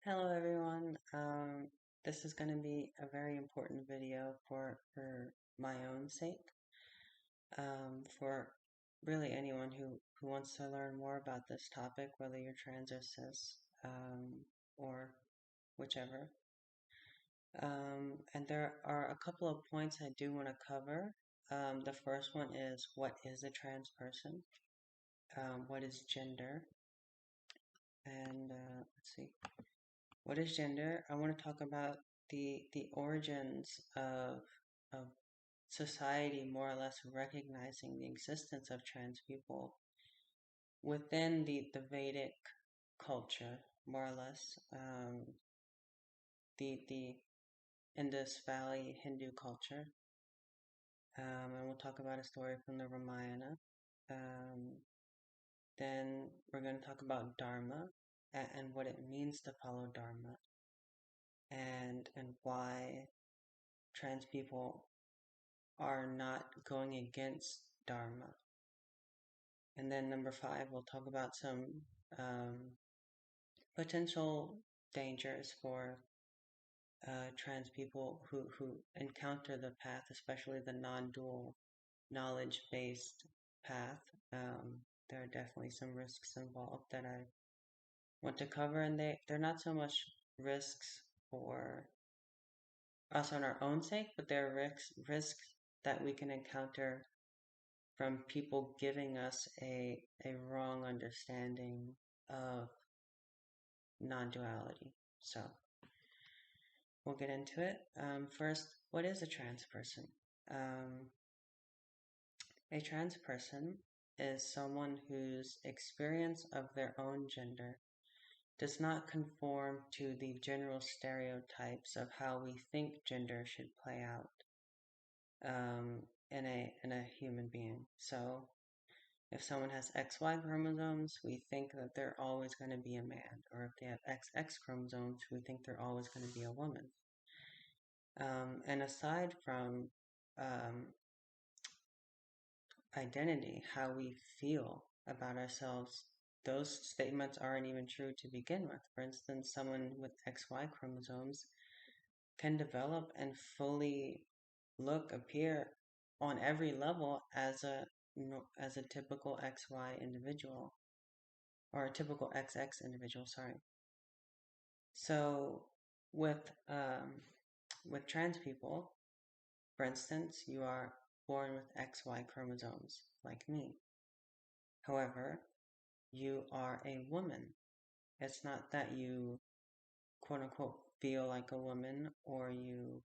Hello everyone. This is going to be a very important video for my own sake, for really anyone who wants to learn more about this topic, whether you're trans or cis, or whichever. And there are a couple of points I do want to cover. The first one is, what is a trans person? What is gender? And let's see. What is gender? I want to talk about the origins of society more or less recognizing the existence of trans people within the Vedic culture, more or less, the Indus Valley Hindu culture. And we'll talk about a story from the Ramayana. Um, then we're going to talk about Dharma and what it means to follow Dharma, and why trans people are not going against Dharma. And then number 5, we'll talk about some um, potential dangers for trans people who encounter the path, especially the non-dual knowledge-based path. There are definitely some risks involved that I want to cover, and they're not so much risks for us on our own sake, but they're risks that we can encounter from people giving us a wrong understanding of non-duality. So we'll get into it. First, what is a trans person? Um, a trans person is someone whose experience of their own gender does not conform to the general stereotypes of how we think gender should play out in a human being. So if someone has XY chromosomes, we think that they're always going to be a man. Or if they have XX chromosomes, we think they're always going to be a woman. And aside from identity, how we feel about ourselves, those statements aren't even true to begin with. For instance, someone with XY chromosomes can develop and fully appear on every level as a typical XY individual, or a typical XX individual, sorry. So with trans people, for instance, you are born with XY chromosomes, like me. However, you are a woman. It's not that you, quote unquote, feel like a woman or you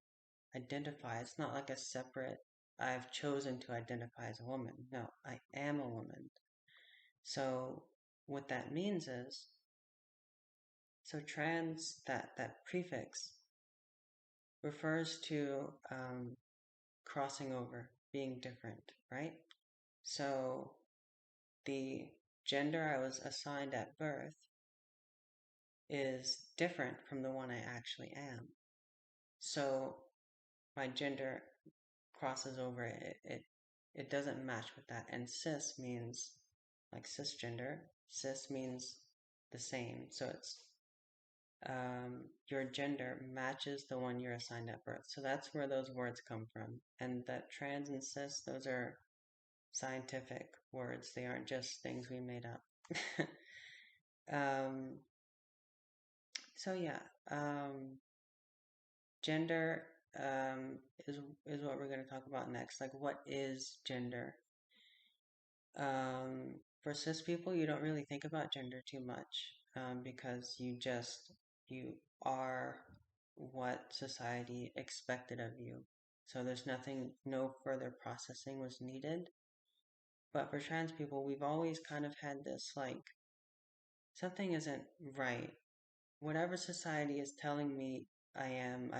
identify. It's not like a separate, I've chosen to identify as a woman. No, I am a woman. So what that means is, so trans, that prefix refers to crossing over, being different, right? So the gender I was assigned at birth is different from the one I actually am. So my gender crosses over, it doesn't match with that. And cis means, like cisgender, cis means the same. So it's your gender matches the one you're assigned at birth. So that's where those words come from. And that trans and cis, those are scientific words. They aren't just things we made up. um, so yeah, gender is what we're going to talk about next. Like, what is gender? For cis people, you don't really think about gender too much because you are what society expected of you. So there's no further processing was needed. But for trans people, we've always kind of had this, like, something isn't right. Whatever society is telling me I am,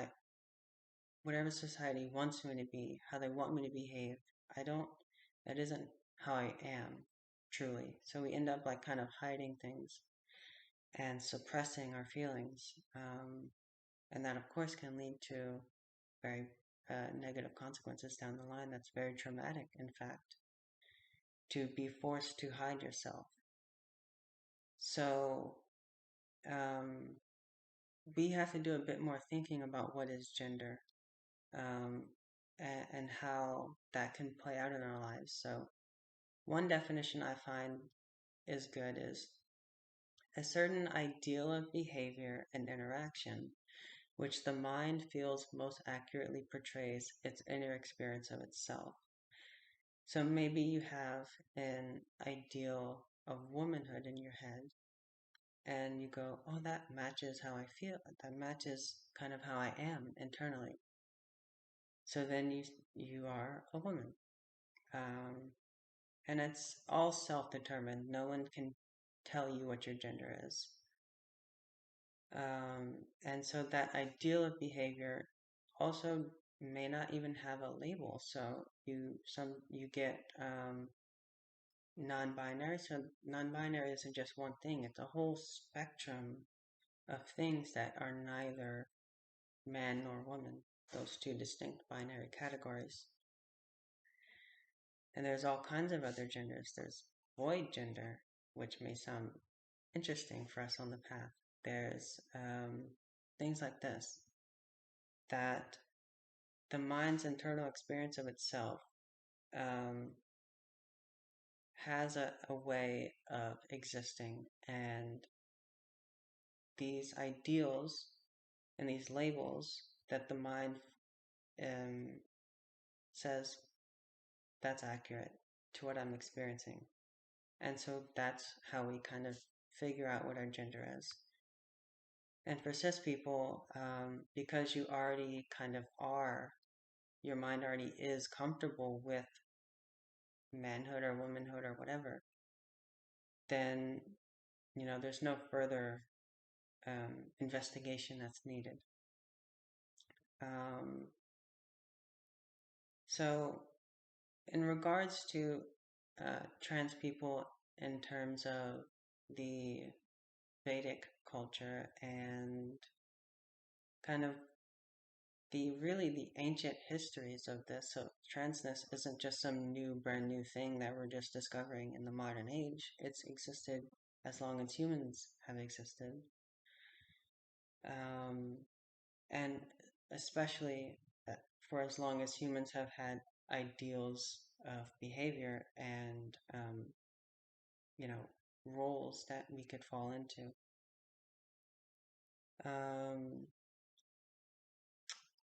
whatever society wants me to be, how they want me to behave, that isn't how I am, truly. So we end up like kind of hiding things and suppressing our feelings. And that, of course, can lead to very negative consequences down the line. That's very traumatic, in fact, to be forced to hide yourself. So, we have to do a bit more thinking about what is gender, um, and how that can play out in our lives. So, one definition I find is good is a certain ideal of behavior and interaction which the mind feels most accurately portrays its inner experience of itself. So maybe you have an ideal of womanhood in your head, and you go, oh, that matches how I feel. That matches kind of how I am internally. So then you are a woman. Um, and it's all self-determined. No one can tell you what your gender is. And so that ideal of behavior also may not even have a label. So you get non-binary. So non-binary isn't just one thing; it's a whole spectrum of things that are neither man nor woman. Those two distinct binary categories. And there's all kinds of other genders. There's void gender, which may sound interesting for us on the path. There's things like this, that the mind's internal experience of itself um, has a way of existing, and these ideals and these labels that the mind um, says that's accurate to what I'm experiencing. And so that's how we kind of figure out what our gender is. And for cis people, because you already kind of are, your mind already is comfortable with manhood or womanhood or whatever, then, there's no further investigation that's needed. Um, so, in regards to trans people in terms of the Vedic culture and kind of the ancient histories of this. So transness isn't just some brand new thing that we're just discovering in the modern age. It's existed as long as humans have existed. And especially for as long as humans have had ideals of behavior and, roles that we could fall into.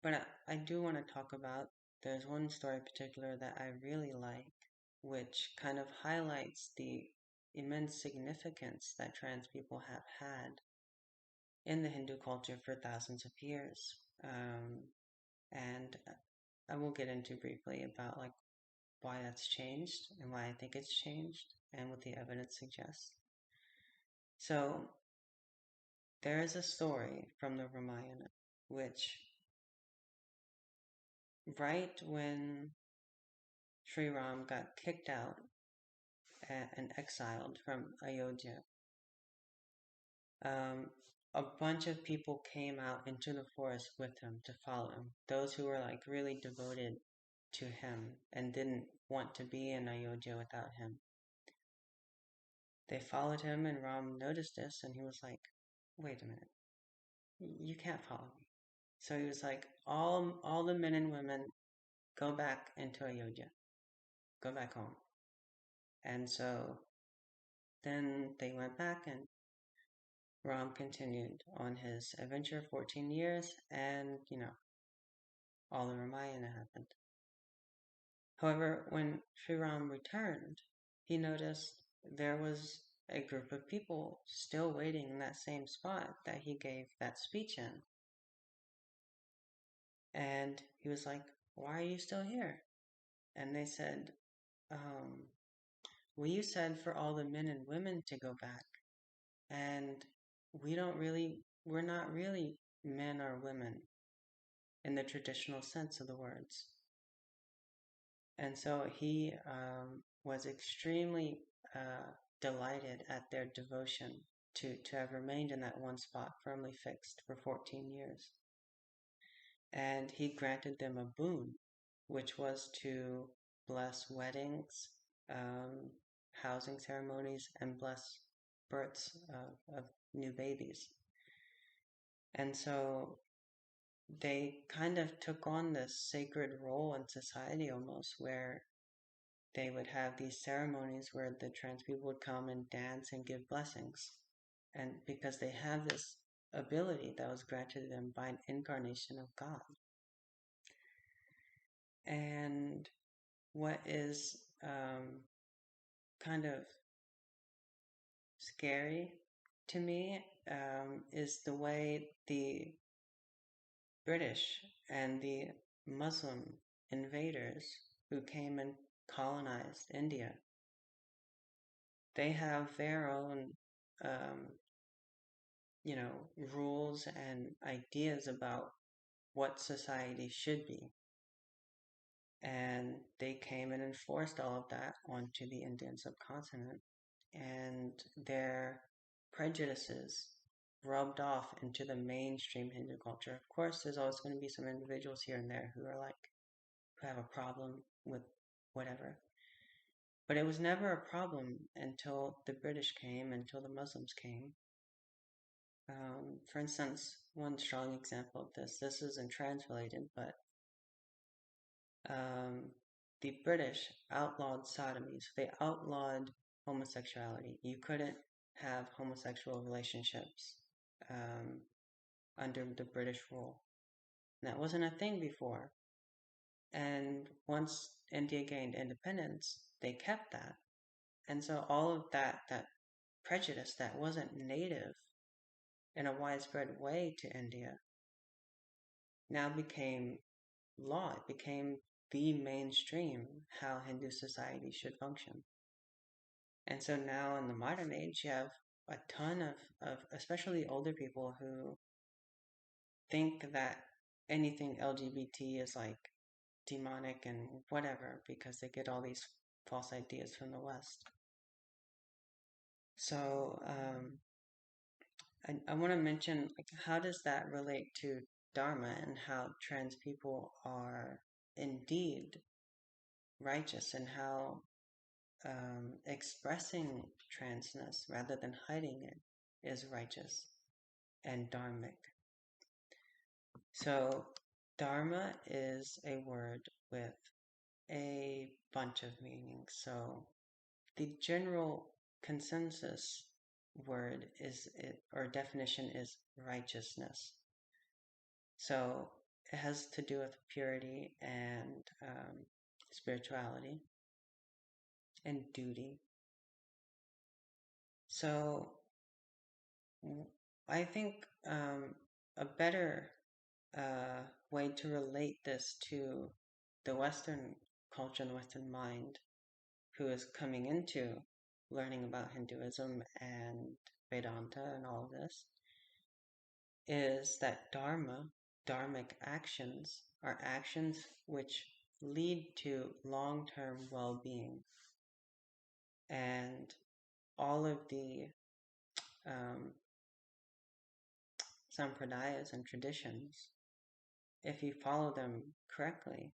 But I do want to talk about, there's one story in particular that I really like, which kind of highlights the immense significance that trans people have had in the Hindu culture for thousands of years. And I will get into briefly about like why that's changed and why I think it's changed and what the evidence suggests. So there is a story from the Ramayana, which right when Sri Ram got kicked out and exiled from Ayodhya, a bunch of people came out into the forest with him to follow him. Those who were like really devoted to him and didn't want to be in Ayodhya without him. They followed him, and Ram noticed this, and he was like, wait a minute, you can't follow me. So he was like, all the men and women, go back into Ayodhya. Go back home. And so then they went back, and Ram continued on his adventure 14 years, and, all the Ramayana happened. However, when Sri Ram returned, he noticed there was a group of people still waiting in that same spot that he gave that speech in. And he was like, why are you still here? And they said, well, you said for all the men and women to go back. And we're not really men or women in the traditional sense of the words. And so he was extremely delighted at their devotion to have remained in that one spot, firmly fixed for 14 years. And he granted them a boon, which was to bless weddings, housing ceremonies, and bless births of new babies. And so they kind of took on this sacred role in society almost, where they would have these ceremonies where the trans people would come and dance and give blessings. And because they have this ability that was granted to them by an incarnation of God. And what is kind of scary to me is the way the British and the Muslim invaders who came and colonized India, they have their own, um, rules and ideas about what society should be. And they came and enforced all of that onto the Indian subcontinent. And their prejudices rubbed off into the mainstream Hindu culture. Of course, there's always going to be some individuals here and there who have a problem with whatever. But it was never a problem until the British came, until the Muslims came. For instance, one strong example of this isn't trans-related, but the British outlawed sodomy. So they outlawed homosexuality. You couldn't have homosexual relationships under the British rule. And that wasn't a thing before. And once India gained independence, they kept that. And so all of that prejudice that wasn't native in a widespread way to India now became law. It became the mainstream how Hindu society should function. And so now in the modern age, you have a ton of especially older people who think that anything LGBT is like demonic and whatever because they get all these false ideas from the West. So I want to mention, like, how does that relate to Dharma and how trans people are indeed righteous, and how expressing transness rather than hiding it is righteous and dharmic. So Dharma is a word with a bunch of meanings. So the general consensus word or definition is righteousness. So it has to do with purity and spirituality and duty. So I think a better way to relate this to the Western culture and the Western mind, who is coming into learning about Hinduism and Vedanta and all of this, is that dharmic actions, are actions which lead to long-term well-being. And all of the sampradayas and traditions, if you follow them correctly,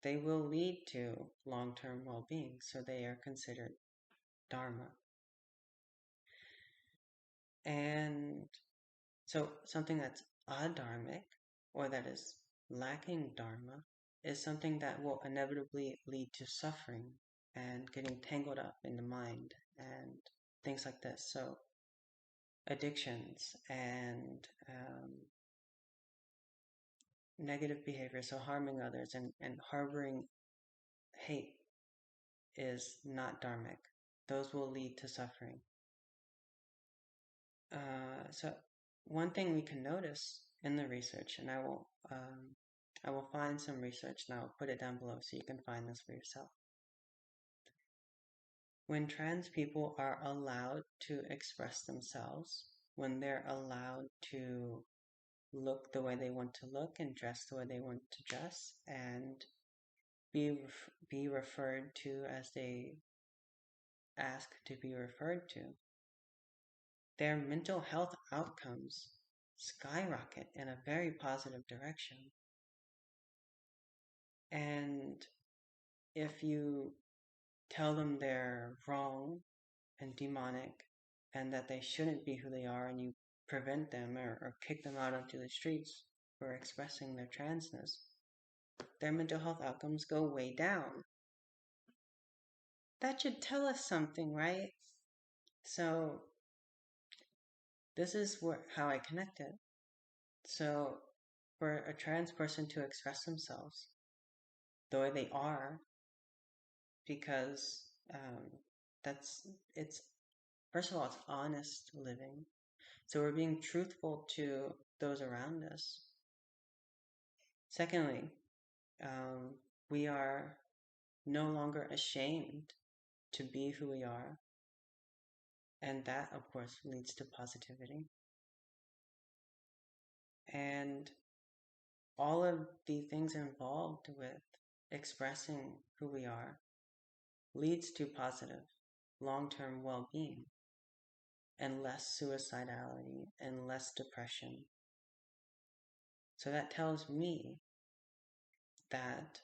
they will lead to long-term well-being. So they are considered dharma. And so something that's adharmic, or that is lacking dharma, is something that will inevitably lead to suffering and getting tangled up in the mind and things like this. So addictions and negative behavior, so harming others and harboring hate, is not dharmic. Those will lead to suffering. So one thing we can notice in the research, and I will find some research and I'll put it down below so you can find this for yourself. When trans people are allowed to express themselves, when they're allowed to look the way they want to look and dress the way they want to dress and be referred to as they ask to be referred to, their mental health outcomes skyrocket in a very positive direction. And if you tell them they're wrong and demonic and that they shouldn't be who they are, and you prevent them or kick them out onto the streets for expressing their transness, their mental health outcomes go way down. That should tell us something, right? So this is how I connect it. So for a trans person to express themselves the way they are, because it's first of all, it's honest living. So we're being truthful to those around us. Secondly, we are no longer ashamed to be who we are. And that, of course, leads to positivity. And all of the things involved with expressing who we are leads to positive long-term well-being and less suicidality and less depression. So that tells me that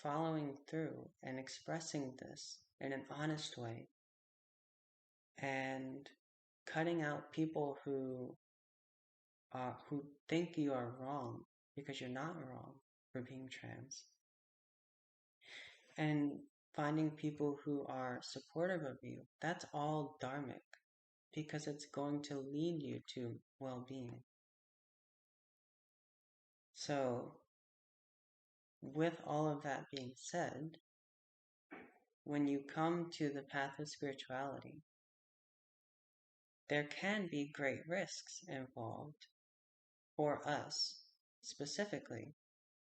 following through and expressing this in an honest way and cutting out people who think you are wrong because you're not wrong for being trans, and finding people who are supportive of you, that's all dharmic because it's going to lead you to well-being. So with all of that being said, when you come to the path of spirituality, there can be great risks involved for us specifically,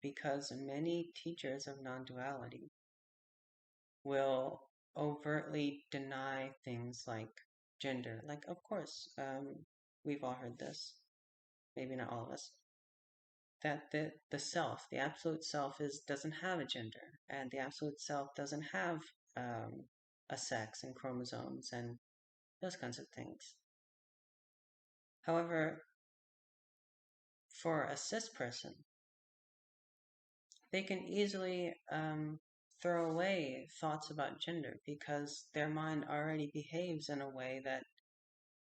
because many teachers of non-duality will overtly deny things like gender. Like, of course, we've all heard this, maybe not all of us, that the self, the absolute self, doesn't have a gender, and the absolute self doesn't have a sex and chromosomes and those kinds of things. However, for a cis person, they can easily throw away thoughts about gender because their mind already behaves in a way that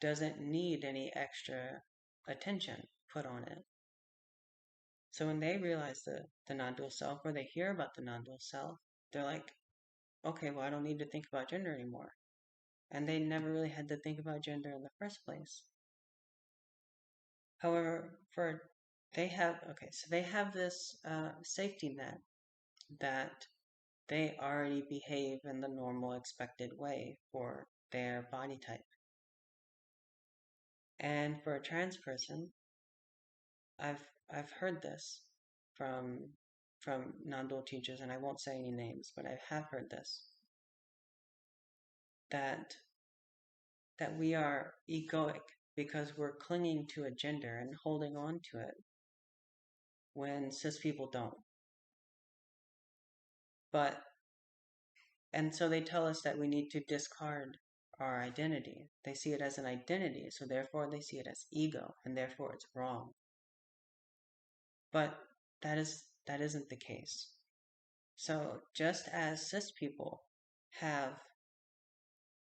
doesn't need any extra attention put on it. So when they realize the non-dual self, or they hear about the non-dual self, they're like, okay, well, I don't need to think about gender anymore. And they never really had to think about gender in the first place. However, they have this safety net that they already behave in the normal expected way for their body type. And for a trans person, I've heard this from non-dual teachers, and I won't say any names, but I have heard this, that we are egoic because we're clinging to a gender and holding on to it when cis people don't. And so they tell us that we need to discard our identity. They see it as an identity, so therefore they see it as ego, and therefore it's wrong. But that isn't the case. So just as cis people have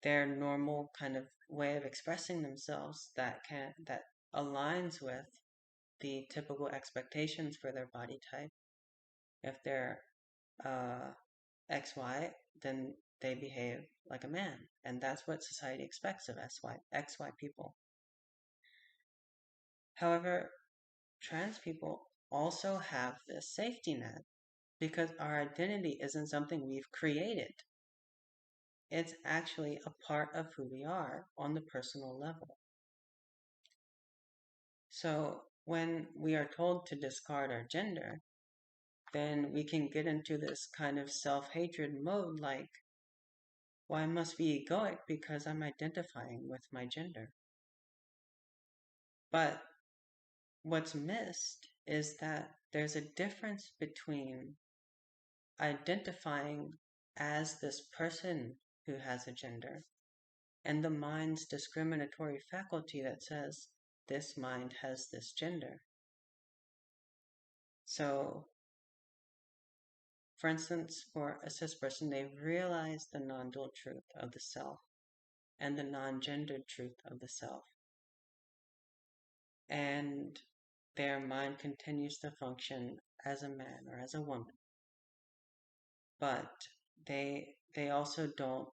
their normal kind of way of expressing themselves that aligns with the typical expectations for their body type. If they're XY, then they behave like a man, and that's what society expects of XY people. However, trans people also have this safety net because our identity isn't something we've created. It's actually a part of who we are on the personal level. So when we are told to discard our gender, then we can get into this kind of self-hatred mode like, well, I must be egoic because I'm identifying with my gender. But what's missed is that there's a difference between identifying as this person who has a gender and the mind's discriminatory faculty that says this mind has this gender. So, for instance, for a cis person, they've realized the non-dual truth of the self, and the non-gendered truth of the self. And their mind continues to function as a man or as a woman. But they also don't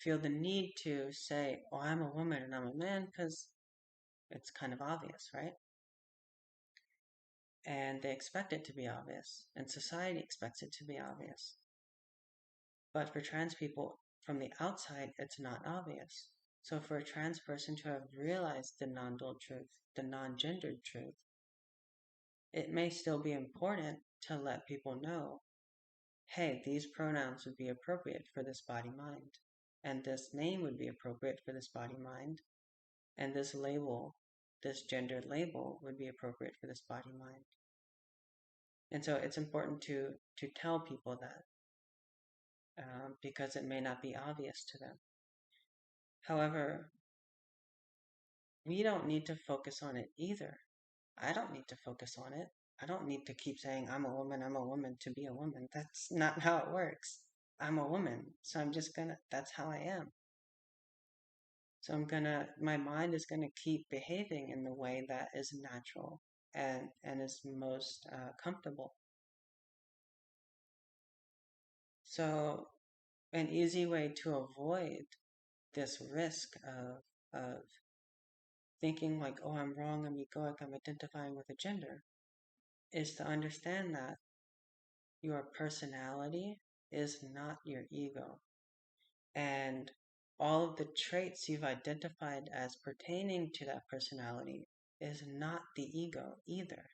feel the need to say, oh, I'm a woman and I'm a man, because it's kind of obvious, right? And they expect it to be obvious, and society expects it to be obvious. But for trans people, from the outside, it's not obvious. So for a trans person to have realized the non-dual truth, the non-gendered truth, it may still be important to let people know, hey, these pronouns would be appropriate for this body-mind, and this name would be appropriate for this body-mind, and this label, this gendered label, would be appropriate for this body-mind. And so it's important to tell people that, because it may not be obvious to them. However, we don't need to focus on it either. I don't need to focus on it. I don't need to keep saying, I'm a woman to be a woman. That's not how it works. I'm a woman, so I'm just gonna, that's how I am. So my mind is gonna keep behaving in the way that is natural and is most comfortable. So an easy way to avoid this risk of thinking like, oh, I'm wrong, I'm egoic, I'm identifying with a gender, is to understand that your personality is not your ego. And all of the traits you've identified as pertaining to that personality is not the ego either.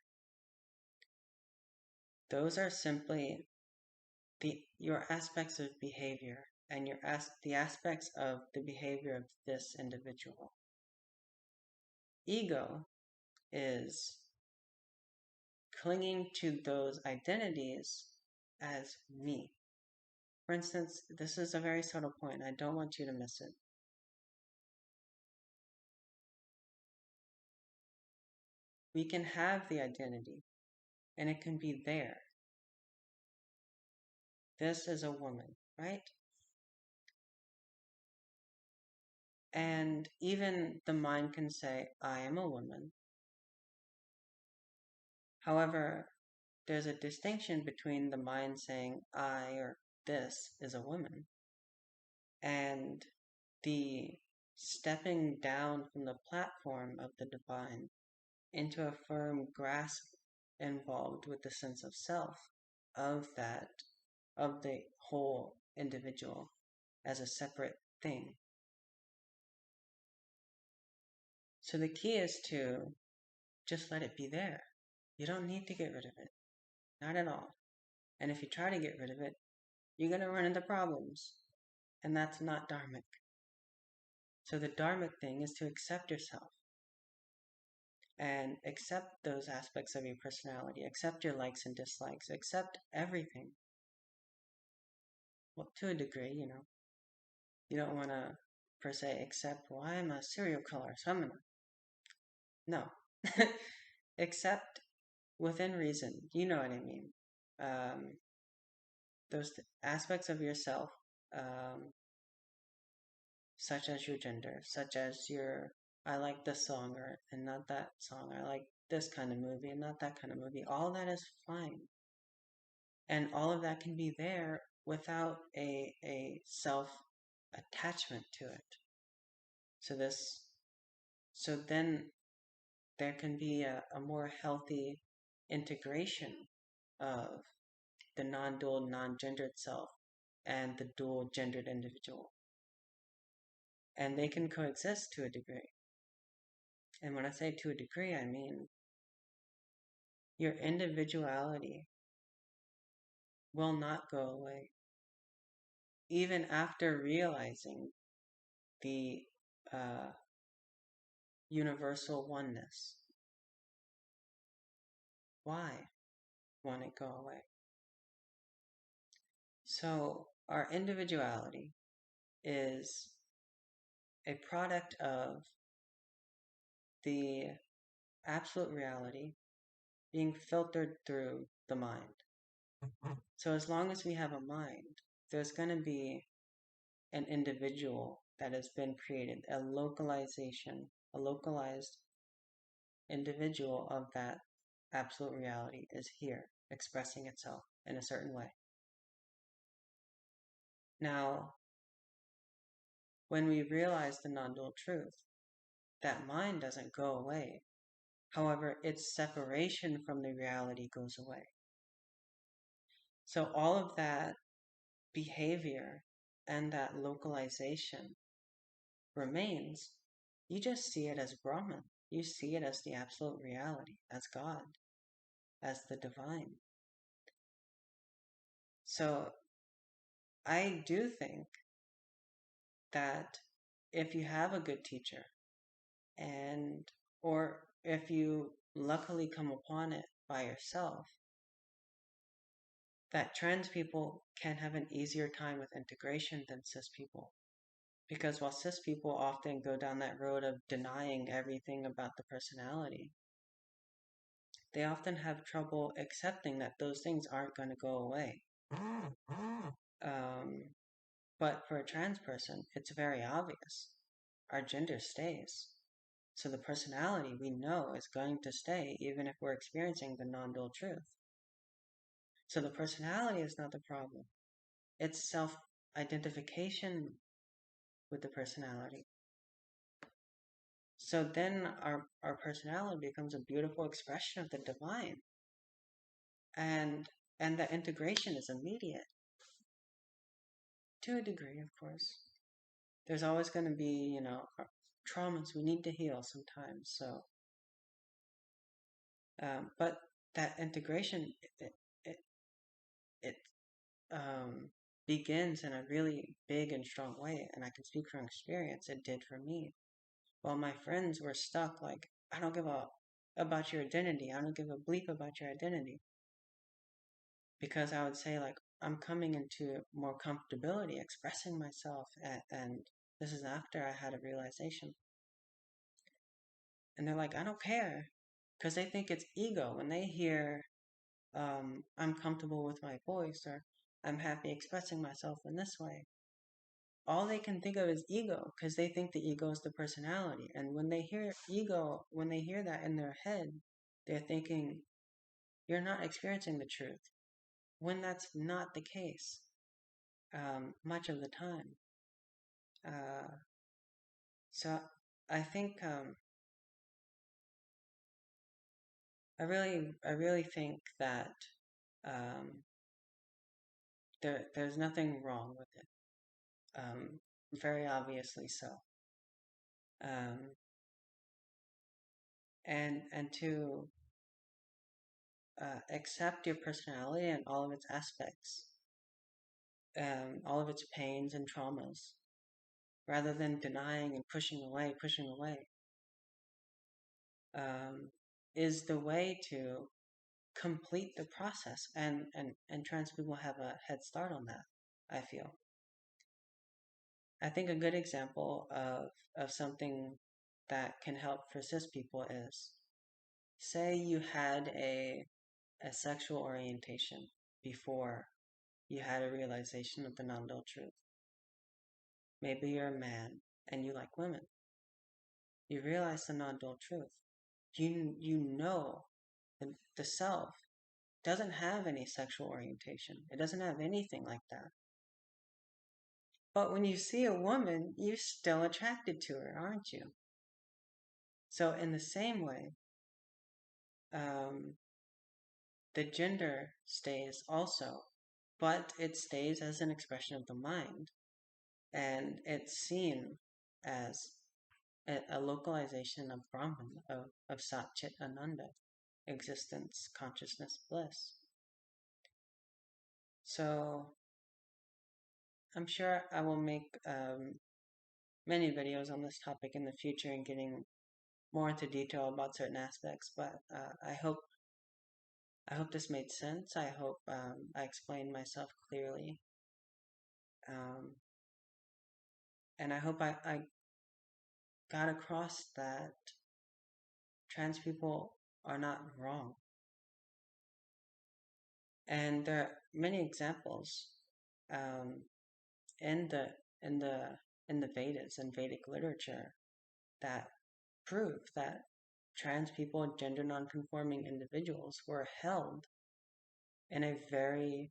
Those are simply your aspects of behavior and the aspects of the behavior of this individual. Ego is clinging to those identities as me. For instance, this is a very subtle point. I don't want you to miss it. We can have the identity, and it can be there. This is a woman, right? And even the mind can say, I am a woman. However, there's a distinction between the mind saying, I or this is a woman, and the stepping down from the platform of the divine into a firm grasp involved with the sense of self of the whole individual as a separate thing. So the key is to just let it be there. You don't need to get rid of it. Not at all. And if you try to get rid of it, you're going to run into problems. And that's not dharmic. So the dharmic thing is to accept yourself. And accept those aspects of your personality. Accept your likes and dislikes. Accept everything. Well, to a degree, you know. You don't want to, per se, accept, well, I'm a serial killer, so I'm going to... No. Accept within reason. You know what I mean. Those aspects of yourself, such as your gender, such as I like this song and not that song. I like this kind of movie and not that kind of movie. All that is fine. And all of that can be there without a self-attachment to it. So then there can be a more healthy integration of the non-dual, non-gendered self and the dual gendered individual. And they can coexist to a degree. And when I say to a degree, I mean your individuality will not go away. Even after realizing the universal oneness. Why won't it go away? So our individuality is a product of the absolute reality being filtered through the mind. So as long as we have a mind, there's going to be an individual that has been created, a localized individual of that absolute reality is here, expressing itself in a certain way. Now, when we realize the non-dual truth, that mind doesn't go away. However, its separation from the reality goes away. So all of that behavior and that localization remains. You just see it as Brahman. You see it as the absolute reality, as God, as the divine. So I do think that if you have a good teacher, and or if you luckily come upon it by yourself, that trans people can have an easier time with integration than cis people. Because while cis people often go down that road of denying everything about the personality, they often have trouble accepting that those things aren't going to go away. But for a trans person, it's very obvious. Our gender stays. So the personality we know is going to stay even if we're experiencing the non-dual truth. So the personality is not the problem. It's self-identification with the personality. So then our personality becomes a beautiful expression of the divine. And the integration is immediate. To a degree, of course. There's always going to be, traumas we need to heal sometimes. So, but that integration, it begins in a really big and strong way. And I can speak from experience. It did for me. While my friends were stuck, like, I don't give a about your identity. I don't give a bleep about your identity. Because I would say, like, I'm coming into more comfortability expressing myself, and this is after I had a realization. And they're like, I don't care, because they think it's ego. When they hear, I'm comfortable with my voice, or I'm happy expressing myself in this way, all they can think of is ego, because they think the ego is the personality. And when they hear ego, when they hear that in their head, they're thinking, you're not experiencing the truth, when that's not the case, much of the time. So I think I really think that there's nothing wrong with it. Very obviously so. And to accept your personality and all of its aspects, all of its pains and traumas, rather than denying and pushing away, is the way to complete the process. And trans people have a head start on that, I feel. I think a good example of something that can help for cis people is, say you had a sexual orientation before you had a realization of the non-dual truth. Maybe you're a man and you like women. You realize the non-dual truth. You know the self doesn't have any sexual orientation. It doesn't have anything like that. But when you see a woman, you're still attracted to her, aren't you? So in the same way, the gender stays also, but it stays as an expression of the mind, and it's seen as a localization of Brahman, of Sat Chit Ananda, existence, consciousness, bliss. So I'm sure I will make many videos on this topic in the future and getting more into detail about certain aspects, but I hope this made sense. I hope I explained myself clearly. And I hope I got across that trans people are not wrong. And there are many examples in the in the Vedas and Vedic literature that prove that trans people and gender nonconforming individuals were held in a very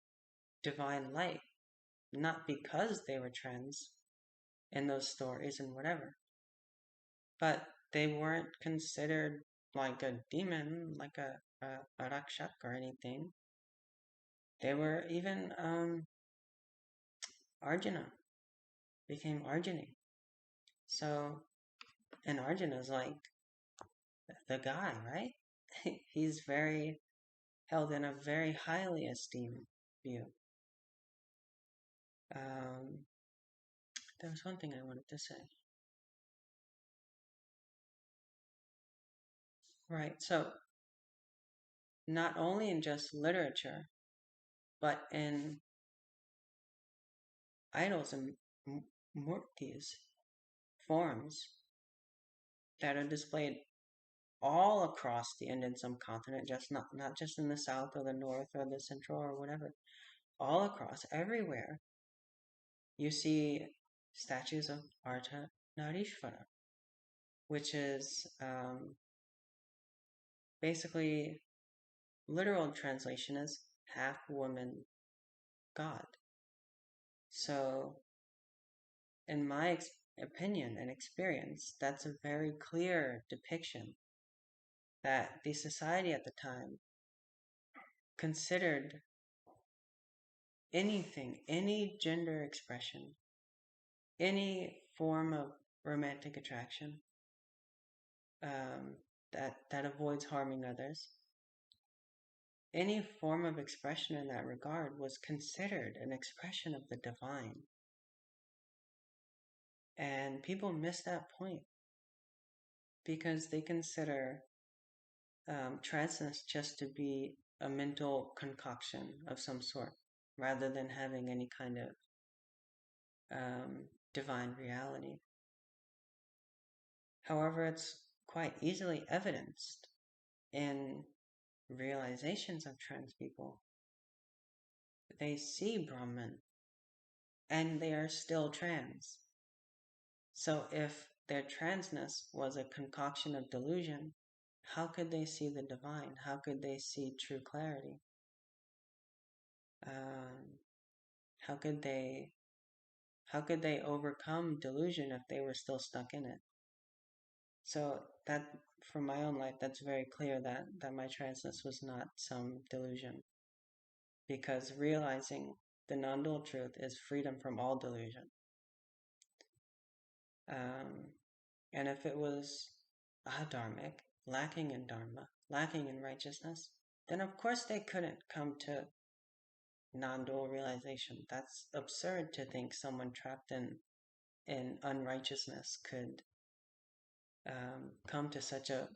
divine light, not because they were trans in those stories and whatever, but they weren't considered like a demon, like a rakshak or anything. They were even Arjuna became Arjuni. So, and Arjuna's like the guy, right? He's very held in a very highly esteemed view. There was one thing I wanted to say. Right, so not only in just literature, but in idols and murtis, forms that are displayed all across the Indian subcontinent, just not just in the south or the north or the central or whatever, all across, everywhere, you see statues of Narishvara, which is basically, literal translation is half woman god. So, in my opinion and experience, that's a very clear depiction that the society at the time considered anything, any gender expression, any form of romantic attraction that avoids harming others, any form of expression in that regard was considered an expression of the divine. And people miss that point because they consider transness just to be a mental concoction of some sort, rather than having any kind of divine reality. However, it's quite easily evidenced in realizations of trans people. They see Brahman and they are still trans. So if their transness was a concoction of delusion, how could they see the divine? How could they see true clarity? How could they overcome delusion if they were still stuck in it? So that, from my own life, that's very clear that my transness was not some delusion, because realizing the non-dual truth is freedom from all delusion. And if it was adharmic, lacking in dharma, lacking in righteousness, then of course they couldn't come to non-dual realization. That's absurd to think someone trapped in unrighteousness could come to such a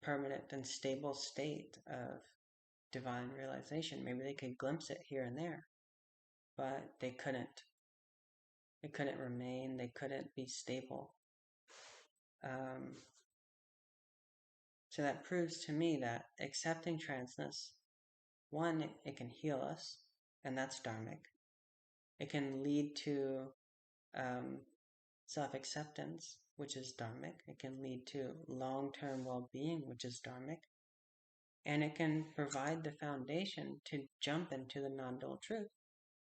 permanent and stable state of divine realization. Maybe they could glimpse it here and there, but they couldn't. They couldn't remain. They couldn't be stable. So that proves to me that accepting transness, one, it can heal us, and that's dharmic. It can lead to self-acceptance, which is dharmic. It can lead to long-term well-being, which is dharmic. And it can provide the foundation to jump into the non-dual truth,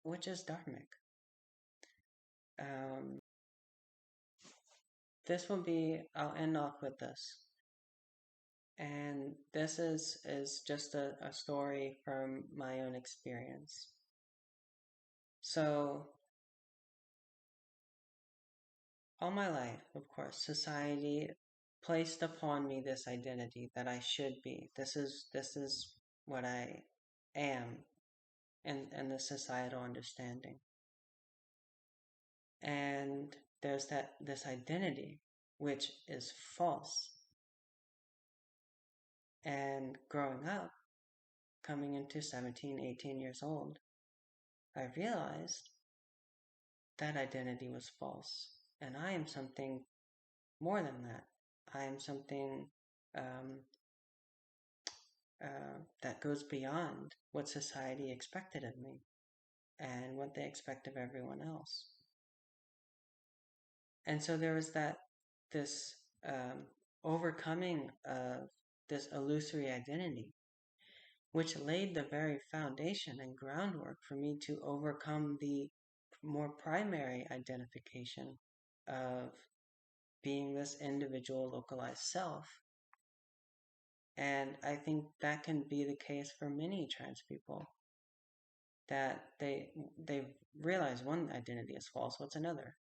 which is dharmic. I'll end off with this. And this is just a story from my own experience. So, all my life, of course, society placed upon me this identity that I should be. This is what I am in the societal understanding. And there's this identity which is false. And growing up, coming into 17, 18 years old, I realized that identity was false. And I am something more than that. I am something that goes beyond what society expected of me and what they expect of everyone else. And so there was this overcoming of this illusory identity, which laid the very foundation and groundwork for me to overcome the more primary identification of being this individual localized self. And I think that can be the case for many trans people, that they realize one identity is false, what's another?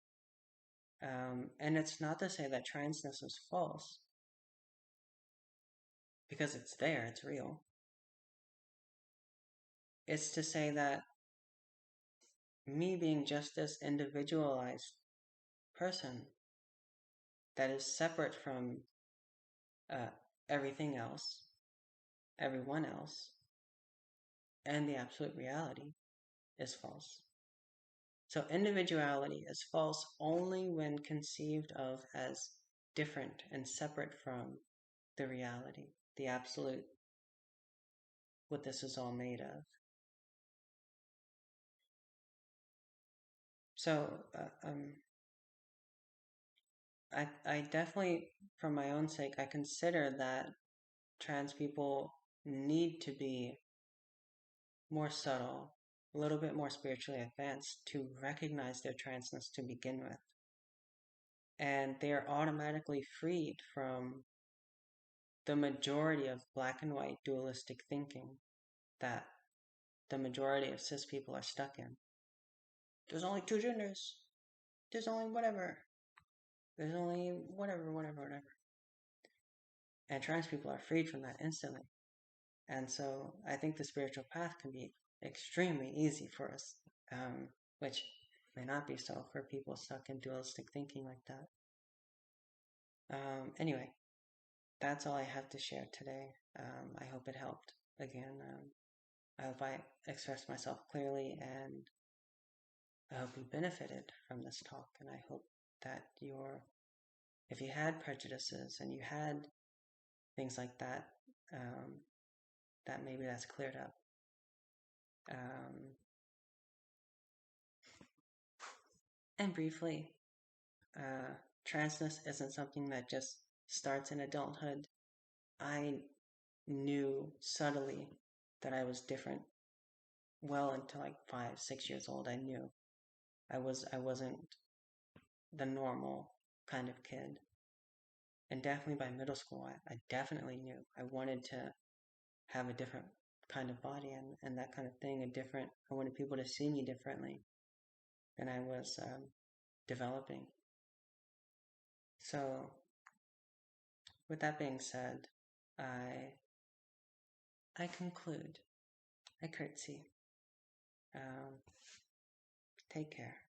And it's not to say that transness is false, because it's there, it's real. It's to say that me being just this individualized person that is separate from uh, everything else, everyone else, and the absolute reality is false. So individuality is false only when conceived of as different and separate from the reality, the absolute, what this is all made of. So I definitely, for my own sake, I consider that trans people need to be more subtle, a little bit more spiritually advanced to recognize their transness to begin with. And they are automatically freed from the majority of black and white dualistic thinking that the majority of cis people are stuck in. There's only two genders. There's only whatever. There's only whatever. And trans people are freed from that instantly. And so I think the spiritual path can be extremely easy for us, which may not be so for people stuck in dualistic thinking like that. Anyway, that's all I have to share today. I hope it helped. Again, I hope I expressed myself clearly, and I hope you benefited from this talk. And I hope that if you had prejudices and you had things like that, that maybe that's cleared up. And briefly, transness isn't something that just starts in adulthood. I knew subtly that I was different well into like 5-6 years old. I knew I wasn't the normal kind of kid. And definitely by middle school, I definitely knew I wanted to have a different kind of body and that kind of thing. I wanted people to see me differently, and I was developing. So with that being said, I conclude. I curtsy. Take care.